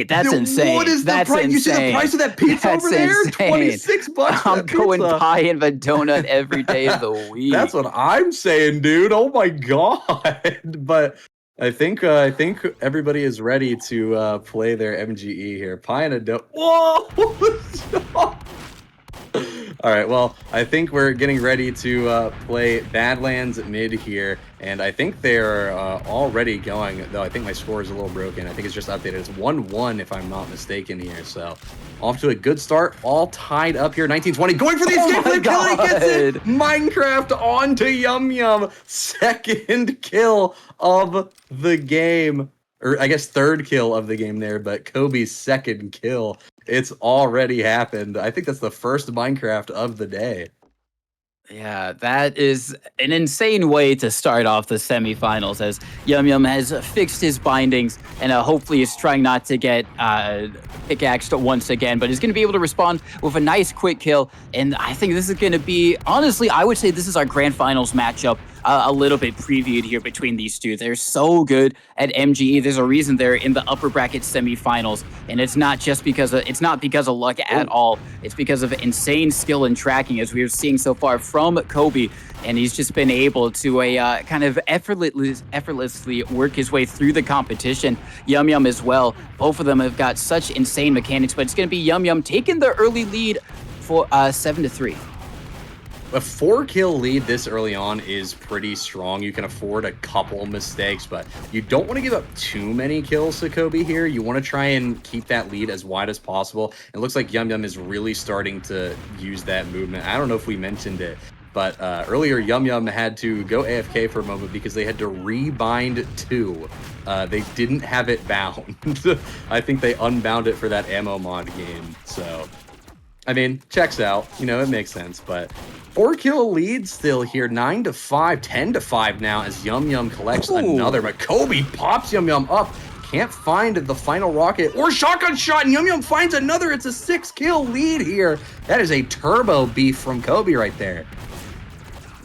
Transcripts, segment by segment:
That's insane. What is the That's price? insane. You see the price of that pizza That's over there? insane. 26 bucks for I'm that going pizza. buying the donut every day of the week. That's what I'm saying, dude. Oh my god. But I think everybody is ready to play their MGE here. Pie and a donut. Whoa! All right, well, I think we're getting ready to play Badlands mid here, and I think they're already going, though I think my score is a little broken. I think it's just updated. It's 1-1 if I'm not mistaken here, so off to a good start. All tied up here, 1920, going for the escape flip kill, and he gets it! Minecraft onto Yumyum, second kill of the game. Or I guess third kill of the game there, but Kobe's second kill. It's already happened. I think that's the first Minecraft of the day. Yeah, that is an insane way to start off the semifinals, as Yumyum has fixed his bindings and hopefully is trying not to get pickaxed once again, but is going to be able to respond with a nice quick kill. And I think this is going to be, honestly, I would say this is our grand finals matchup. A little bit previewed here between these two. They're so good at MGE. There's a reason they're in the upper bracket semifinals, and it's not just because of luck at all. It's because of insane skill and tracking, as we're seeing so far from Kobe, and he's just been able to kind of effortlessly work his way through the competition. Yumyum as well. Both of them have got such insane mechanics, but it's going to be Yumyum taking the early lead for 7-3. A 4-kill lead this early on is pretty strong. You can afford a couple mistakes, but you don't want to give up too many kills to Kobe here. You want to try and keep that lead as wide as possible. It looks like Yumyum is really starting to use that movement. I don't know if we mentioned it, but earlier Yumyum had to go AFK for a moment because they had to rebind 2. They didn't have it bound. I think they unbound it for that ammo mod game. So, I mean, checks out. You know, it makes sense, but 4-kill lead still here, 9-5, 10-5 now as Yumyum collects another, but Kobe pops Yumyum up. Can't find the final rocket or shotgun shot, and Yumyum finds another. It's a 6-kill lead here. That is a turbo beef from Kobe right there.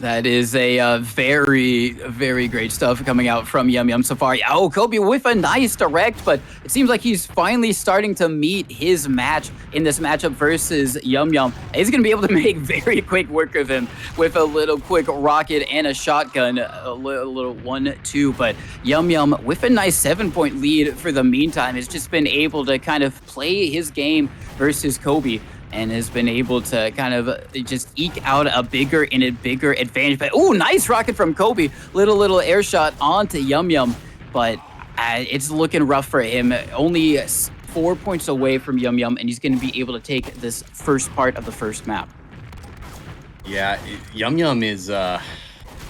That is a very, very great stuff coming out from Yumyum so far. Oh, Kobe with a nice direct, but it seems like he's finally starting to meet his match in this matchup versus Yumyum. He's going to be able to make very quick work of him with a little quick rocket and a shotgun, a little 1-2. But Yumyum with a nice 7-point lead for the meantime has just been able to kind of play his game versus Kobe, and has been able to kind of just eke out a bigger advantage. But oh, nice rocket from Kobe. Little air shot onto Yumyum, but it's looking rough for him. Only 4 points away from Yumyum, and he's going to be able to take this first part of the first map. Yeah, Yumyum is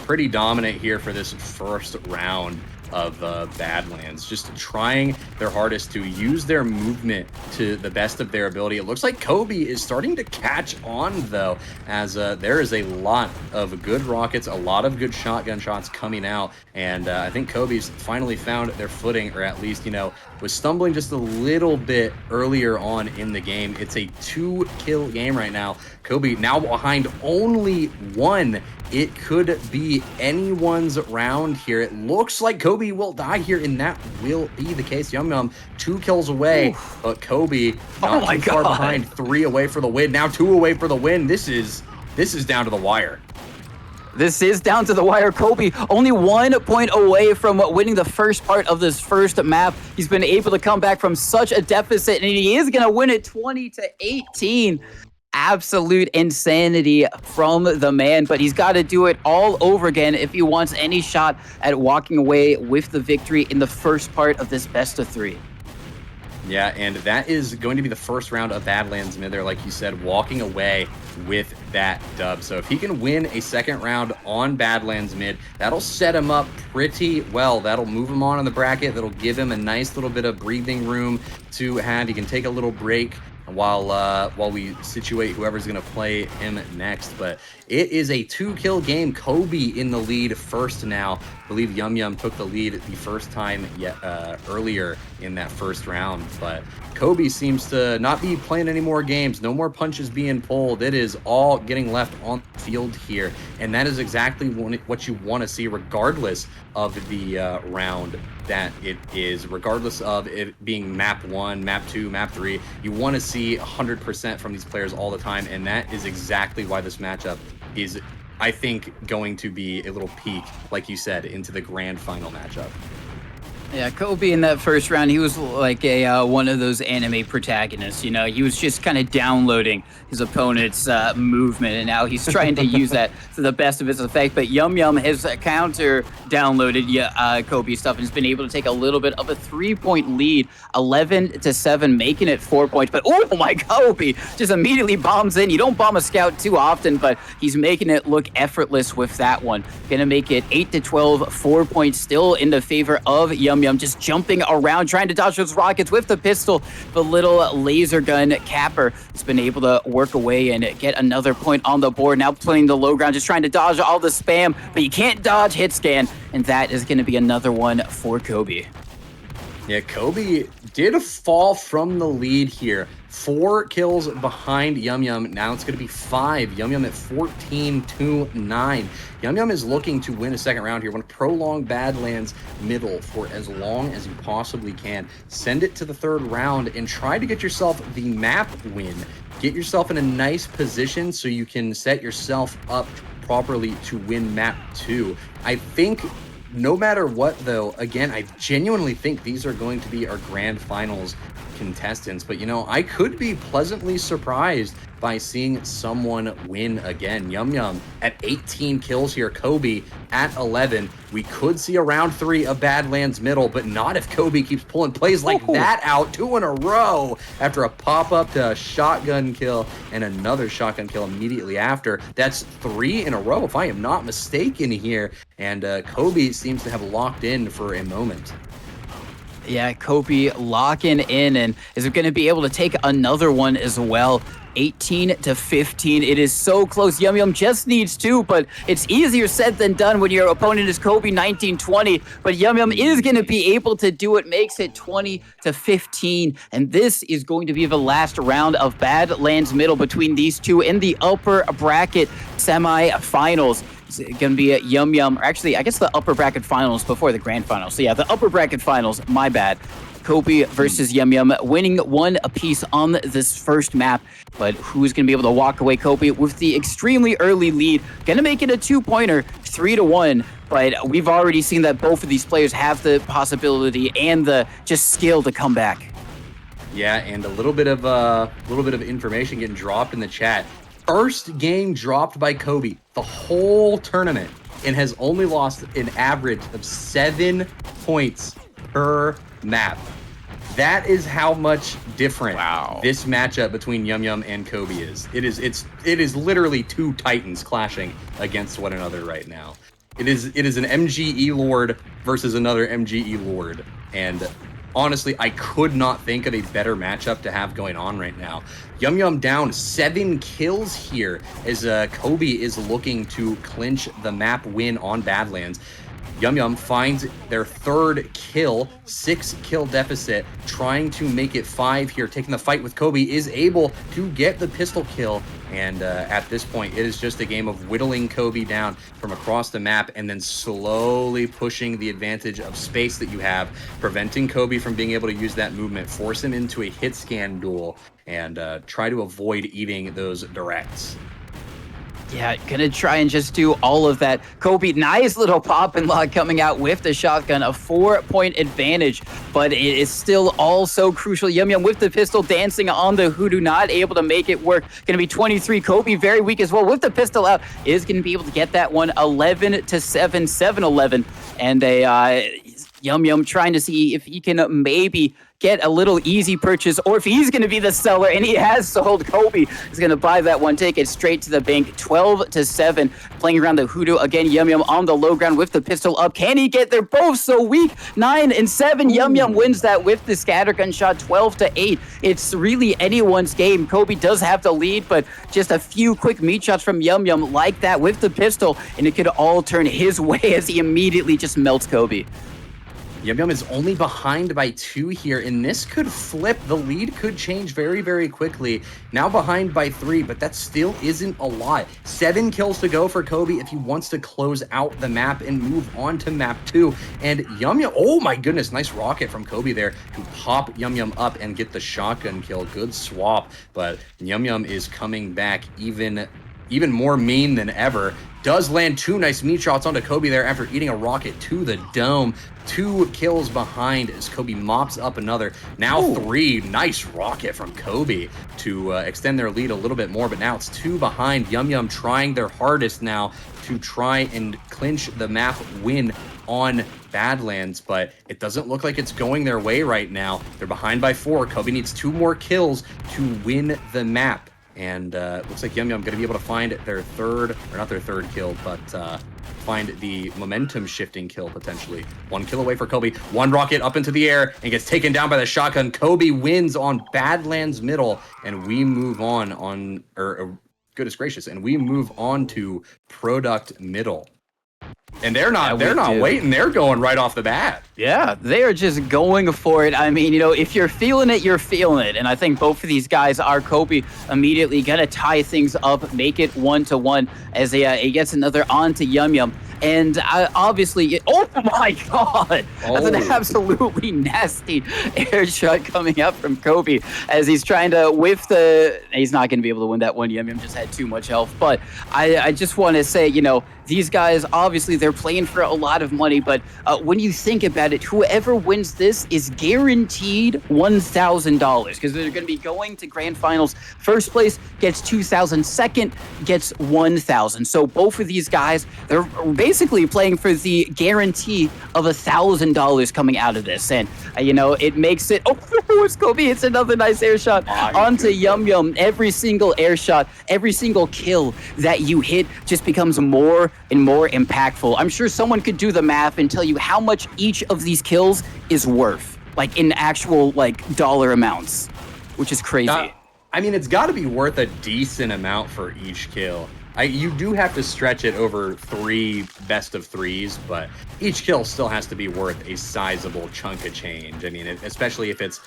pretty dominant here for this first round of Badlands, just trying their hardest to use their movement to the best of their ability. It looks like Kobe is starting to catch on, though, as there is a lot of good rockets, a lot of good shotgun shots coming out, and I think Kobe's finally found their footing, or at least, you know, was stumbling just a little bit earlier on in the game. It's a 2-kill game right now. Kobe now behind only 1. It could be anyone's round here. It looks like Kobe will die here, and that will be the case. Yumyum 2 kills away, but Kobe not too far behind. 3 away for the win. Now 2 away for the win. This is down to the wire. This is down to the wire. Kobe only 1 point away from winning the first part of this first map. He's been able to come back from such a deficit, and he is going to win it 20-18. Absolute insanity from the man, but he's got to do it all over again if he wants any shot at walking away with the victory in the first part of this best of 3. Yeah, and that is going to be the first round of Badlands mid there, like you said, walking away with that dub. So if he can win a second round on Badlands mid, that'll set him up pretty well. That'll move him on in the bracket. That'll give him a nice little bit of breathing room to have. He can take a little break while we situate whoever's going to play him next. But it is a 2-kill game. Kobe in the lead first now. believe Yumyum took the lead the first time earlier in that first round, but Kobe seems to not be playing any more games. No more punches being pulled. It is all getting left on the field here, and that is exactly what you want to see, regardless of the round that it is, regardless of it being map 1, map 2, map 3. You want to see 100% from these players all the time, and that is exactly why this matchup is, I think, going to be a little peak, like you said, into the grand final matchup. Yeah, Kobe in that first round, he was like a one of those anime protagonists, you know? He was just kind of downloading his opponent's movement, and now he's trying to use that to the best of his effect. But Yumyum has counter-downloaded Kobe's stuff and has been able to take a little bit of a 3-point lead, 11-7, making it 4 points. But oh my, Kobe just immediately bombs in. You don't bomb a scout too often, but he's making it look effortless with that one. Gonna make it 8-12, 4 points still in the favor of Yumyum. Just jumping around, trying to dodge those rockets with the pistol. The little laser gun capper has been able to work away and get another point on the board. Now playing the low ground, just trying to dodge all the spam, but you can't dodge hit scan, and that is going to be another one for Kobe. Yeah, Kobe did fall from the lead here. 4 kills behind Yumyum. Now it's going to be 5. Yumyum at 14-9. Yumyum is looking to win a second round here. Want to prolong Badlands middle for as long as you possibly can. Send it to the third round and try to get yourself the map win. Get yourself in a nice position so you can set yourself up properly to win map 2. I think no matter what, though, again, I genuinely think these are going to be our grand finals contestants. But, you know, I could be pleasantly surprised by seeing someone win again. Yumyum at 18 kills here. Kobe at 11. We could see a round 3 of Badlands middle, but not if Kobe keeps pulling plays like that out 2 in a row after a pop-up to a shotgun kill and another shotgun kill immediately after. That's 3 in a row, if I am not mistaken here. And Kobe seems to have locked in for a moment. Yeah, Kobe locking in, and is going to be able to take another one as well. 18-15. It is so close. Yumyum just needs 2, but it's easier said than done when your opponent is kobe1920. But Yumyum is going to be able to do it. Makes it 20-15. And this is going to be the last round of Badlands middle between these two in the upper bracket semifinals. It's going to be a Yumyum, or actually, I guess the upper bracket finals before the grand finals. So yeah, the upper bracket finals, my bad. Kobe versus Yumyum, winning 1 apiece on this first map. But who's going to be able to walk away? Kobe with the extremely early lead. Going to make it a 2-pointer, 3-1. But we've already seen that both of these players have the possibility and the just skill to come back. Yeah, and a little bit of information getting dropped in the chat. First game dropped by Kobe the whole tournament, and has only lost an average of 7 points per map. That is how much different this matchup between Yumyum and Kobe is. It is literally 2 titans clashing against one another right now. It is an MGE Lord versus another MGE Lord, and honestly, I could not think of a better matchup to have going on right now. Yumyum down 7 kills here as Kobe is looking to clinch the map win on Badlands. Yumyum finds their 3rd kill, 6 kill deficit, trying to make it 5 here, taking the fight with Kobe, is able to get the pistol kill. And at this point, it is just a game of whittling Kobe down from across the map and then slowly pushing the advantage of space that you have, preventing Kobe from being able to use that movement, force him into a hit scan duel, and try to avoid eating those directs. Yeah, gonna try and just do all of that. Kobe, nice little pop and lock coming out with the shotgun, a 4-point advantage, but it is still all so crucial. Yumyum with the pistol dancing on the hoodoo, not able to make it work. Gonna be 23. Kobe very weak as well with the pistol out, is gonna be able to get that one 11-7, 7-11, and Yumyum trying to see if he can maybe get a little easy purchase, or if he's going to be the seller, and he has sold. Kobe is going to buy that one ticket straight to the bank. 12-7, playing around the hoodoo again. Yumyum on the low ground with the pistol up. Can he get there? Both so weak. 9-7. Yumyum wins that with the scattergun shot. 12-8. It's really anyone's game. Kobe does have the lead, but just a few quick meat shots from Yumyum like that with the pistol, and it could all turn his way as he immediately just melts Kobe. Yumyum is only behind by 2 here, and this could flip. The lead could change very, very quickly. Now behind by 3, but that still isn't a lot. 7 kills to go for Kobe if he wants to close out the map and move on to map 2. And Yumyum, oh my goodness, nice rocket from Kobe there to pop Yumyum up and get the shotgun kill. Good swap, but Yumyum is coming back even more mean than ever. Does land 2 nice meat shots onto Kobe there after eating a rocket to the dome. 2 kills behind as Kobe mops up another. Now 3. Nice rocket from Kobe to extend their lead a little bit more, but now it's 2 behind. Yumyum trying their hardest now to try and clinch the map win on Badlands, but it doesn't look like it's going their way right now. They're behind by 4. Kobe needs 2 more kills to win the map. And looks like Yumyum going to be able to find their third, or not their third kill, but find the momentum shifting kill potentially. 1 kill away for Kobe. 1 rocket up into the air and gets taken down by the shotgun. Kobe wins on Badlands middle, and we move on, goodness gracious, and we move on to product middle. And they're not waiting. They're going right off the bat. Yeah, they are just going for it. I mean, if you're feeling it, you're feeling it. And I think both of these guys are. Kobe immediately going to tie things up, make it 1-1 as he gets another onto Yumyum. And obviously, oh my God, that's an absolutely nasty air shot coming up from Kobe as he's trying to whiff he's not going to be able to win that one. Yumyum just had too much health. But I just want to say, these guys, obviously, they're playing for a lot of money. But when you think about it, whoever wins this is guaranteed $1,000 because they're going to be going to grand finals. First place gets $2,000. Second gets $1,000. So both of these guys, they're basically playing for the guarantee of $1,000 coming out of this. And, it makes it, it's Kobe. It's another nice air shot onto Yumyum. Every single air shot, every single kill that you hit just becomes more and more impactful. I'm sure someone could do the math and tell you how much each of these kills is worth, like in actual dollar amounts, which is crazy. I mean, it's got to be worth a decent amount for each kill. You do have to stretch it over 3 best of 3s, but each kill still has to be worth a sizable chunk of change. I mean, especially if it's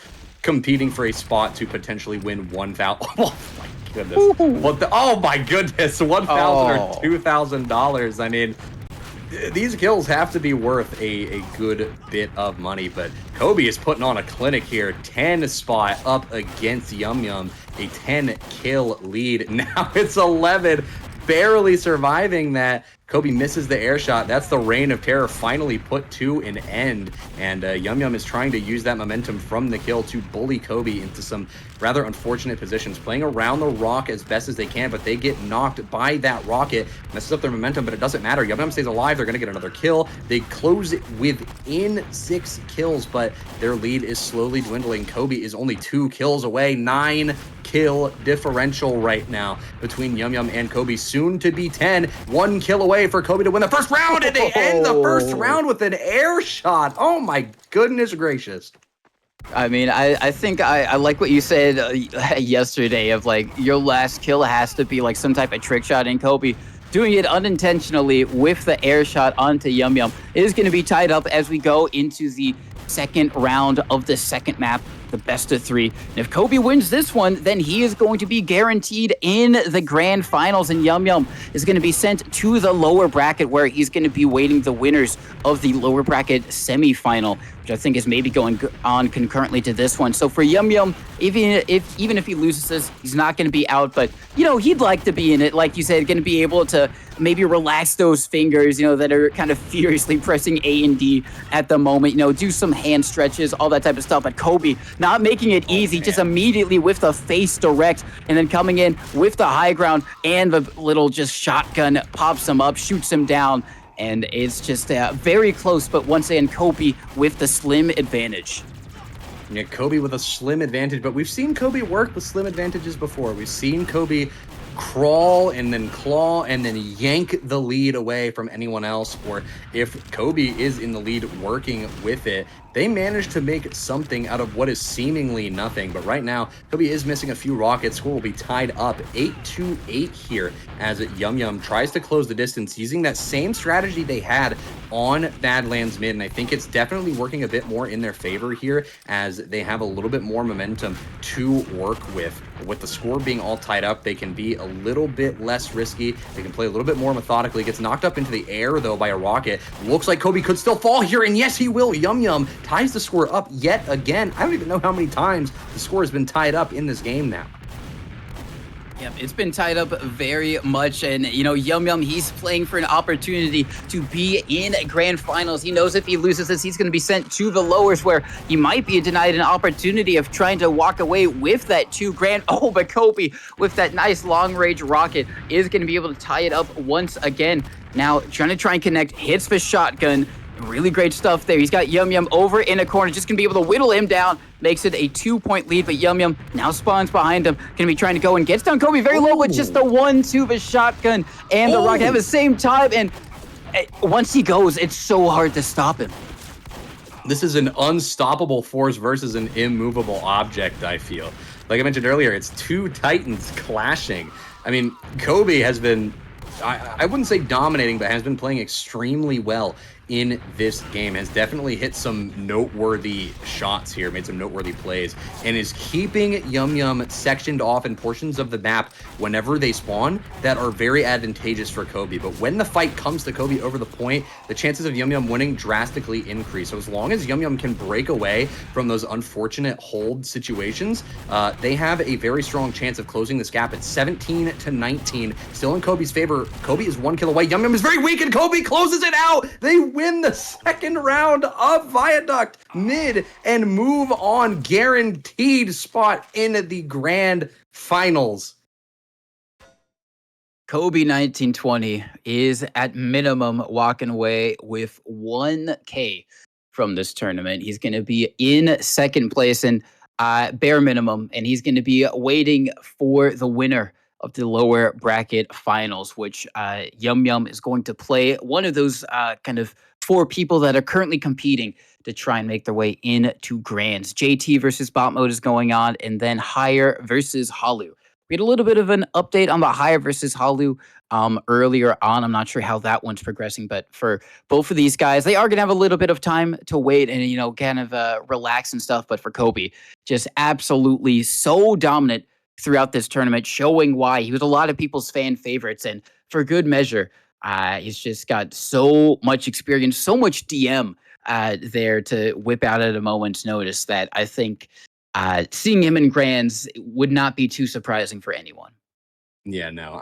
competing for a spot to potentially win 1,000. Oh my goodness! Oh my goodness! 1,000 or $2,000. I mean, these kills have to be worth a good bit of money. But Kobe is putting on a clinic here. 10 spot up against Yumyum, a 10 kill lead. Now it's 11. Barely surviving that. Kobe misses the air shot. That's the reign of terror finally put to an end. And Yumyum is trying to use that momentum from the kill to bully Kobe into some rather unfortunate positions, playing around the rock as best as they can, but they get knocked by that rocket. Messes up their momentum, but it doesn't matter. Yumyum stays alive. They're going to get another kill. They close it within 6 kills, but their lead is slowly dwindling. Kobe is only 2 kills away. 9 kill differential right now between Yumyum and Kobe, soon to be 10. 1 kill away for Kobe to win the first round, and they end the first round with an air shot. Oh my goodness gracious. I mean, I think I like what you said yesterday of your last kill has to be some type of trick shot, and Kobe doing it unintentionally with the air shot onto Yumyum. It is going to be tied up as we go into the second round of the second map, the best of 3. And if Kobe wins this one, then he is going to be guaranteed in the grand finals, and Yumyum is going to be sent to the lower bracket where he's going to be waiting the winners of the lower bracket semifinal, which I think is maybe going on concurrently to this one. So for Yumyum, even if he loses this, he's not going to be out, but he'd like to be in it. Like you said, going to be able to maybe relax those fingers, that are kind of furiously pressing A and D at the moment, do some hand stretches, all that type of stuff. But Kobe not making it easy, just immediately with the face direct, and then coming in with the high ground and the little just shotgun, pops him up, shoots him down. And it's just very close, but once again, Kobe with the slim advantage. Yeah, Kobe with a slim advantage, but we've seen Kobe work with slim advantages before. We've seen Kobe crawl and then claw and then yank the lead away from anyone else, or if Kobe is in the lead working with it, they managed to make something out of what is seemingly nothing. But right now, Kobe is missing a few rockets. Score will be tied up 8-8 here as Yumyum tries to close the distance using that same strategy they had on Badlands mid, and I think it's definitely working a bit more in their favor here as they have a little bit more momentum to work with. With the score being all tied up, they can be a little bit less risky. They can play a little bit more methodically. Gets knocked up into the air, though, by a rocket. Looks like Kobe could still fall here, and yes, he will. Yumyum ties the score up yet again. I don't even know how many times the score has been tied up in this game now. Yep, it's been tied up very much, and Yumyum, he's playing for an opportunity to be in grand finals. He knows if he loses this, he's going to be sent to the lowers, where he might be denied an opportunity of trying to walk away with that $2 grand. Oh, but Kobe, with that nice long-range rocket, is going to be able to tie it up once again. Now, try and connect, hits the shotgun. Really great stuff there. He's got Yumyum over in a corner, just going to be able to whittle him down, makes it a 2-point lead, but Yumyum now spawns behind him, going to be trying to go and gets down Kobe very low with just the 1-2, the shotgun and the rocket at the same time, and once he goes, it's so hard to stop him. This is an unstoppable force versus an immovable object, I feel. Like I mentioned earlier, it's two titans clashing. I mean, Kobe has been, I wouldn't say dominating, but has been playing extremely well in this game, has definitely hit some noteworthy shots here, made some noteworthy plays, and is keeping Yumyum sectioned off in portions of the map whenever they spawn that are very advantageous for Kobe. But when the fight comes to Kobe over the point, the chances of Yumyum winning drastically increase. So as long as Yumyum can break away from those unfortunate hold situations, they have a very strong chance of closing this gap at 17-19, still in Kobe's favor. Kobe is 1 kill away. Yumyum is very weak, and Kobe closes it out. They win the second round of Viaduct mid and move on, guaranteed spot in the grand finals. Kobe1920 is at minimum walking away with 1K from this tournament. He's going to be in second place and bare minimum, and he's going to be waiting for the winner of the lower bracket finals, which Yumyum is going to play one of those kind of 4 people that are currently competing to try and make their way into grands. JT versus bot mode is going on, and then Higher versus Halu. We had a little bit of an update on the Higher versus Halu earlier on. I'm not sure how that one's progressing, but for both of these guys, they are going to have a little bit of time to wait and, kind of relax and stuff. But for Kobe, just absolutely so dominant throughout this tournament, showing why he was a lot of people's fan favorites, and for good measure. He's just got so much experience, so much DM there to whip out at a moment's notice that I think seeing him in grands would not be too surprising for anyone. Yeah, no,